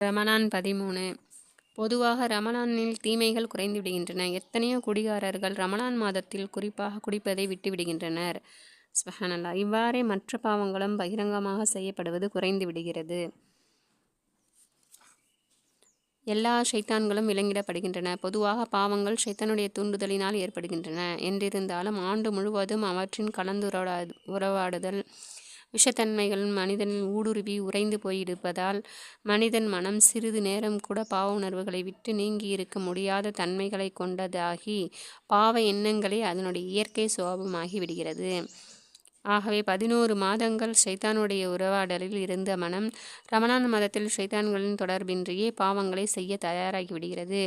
ரமலான் 13. பொதுவாக ரமலானில் தீமைகள் குறைந்து விடுகின்றன. எத்தனையோ குடிகாரர்கள் ரமலான் மாதத்தில் குறிப்பாக குடிப்பதை விட்டுவிடுகின்றனர். சுப்ஹானல்லாஹ். இவ்வாறே மற்ற பாவங்களும் பகிரங்கமாக செய்யப்படுவது குறைந்து விடுகிறது. எல்லா ஷைத்தான்களும் விலங்கிடப்படுகின்றன. பொதுவாக பாவங்கள் ஷைத்தானுடைய தூண்டுதலினால் ஏற்படுகின்றன என்றிருந்தாலும் ஆண்டு முழுவதும் அவற்றின் உறவாடுதல் விஷத்தன்மைகள் மனிதனில் ஊடுருவி உறைந்து போயிருப்பதால் மனிதன் மனம் சிறிது நேரம் கூட பாவ உணர்வுகளை விட்டு நீங்கியிருக்க முடியாத தன்மைகளை கொண்டதாகி பாவ எண்ணங்களே அதனுடைய இயற்கை சுபாவமாகி விடுகிறது. ஆகவே 11 மாதங்கள் ஷைத்தானுடைய உறவாடலில் இருந்த மனம் ரமலான் மாதத்தில் ஷைத்தான்களின் தொடர்பின்றியே பாவங்களை செய்ய தயாராகி விடுகிறது.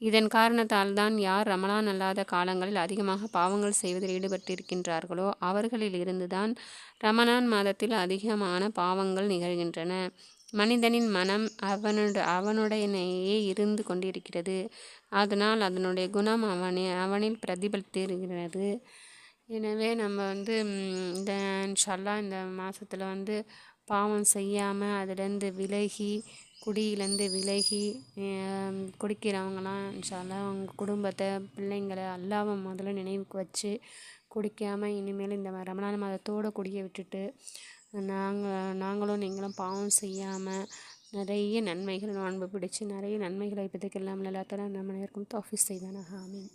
இதன் காரணத்தால் தான் யார் ரமலான் அல்லாத காலங்களில் அதிகமாக பாவங்கள் செய்வதில் ஈடுபட்டிருக்கின்றார்களோ அவர்களில் இருந்துதான் ரமலான் மாதத்தில் அதிகமான பாவங்கள் நிகழ்கின்றன. மனிதனின் மனம் அவனுடையனையே இருந்து கொண்டிருக்கிறது. அதனால் அதனுடைய குணம் அவனில் பிரதிபலித்திருக்கிறது. எனவே நம்ம இந்த இன்ஷால்லாஹ் இந்த மாதத்தில் பாவம் செய்யாமல் அதிலேருந்து விலகி குடியிலேருந்து விலகி குடிக்கிறவங்களாம் இன்ஷால்லாஹ் அவங்க குடும்பத்தை பிள்ளைங்களை அல்லாஹ்வை முதல்ல நினைவுக்கு வச்சு குடிக்காமல் இனிமேல் இந்த ரமலான் மாதத்தோடு குடிய விட்டுட்டு நாங்களும் நீங்களும் பாவம் செய்யாமல் நிறைய நன்மைகள் நோன்பு பிடிச்சி நிறைய நன்மைகளை இப்போதைக்கு எல்லாம் எல்லாத்தோட நம்ம நேர்க்கும் தௌஃபீக் செய்வானாக. ஆமீன்.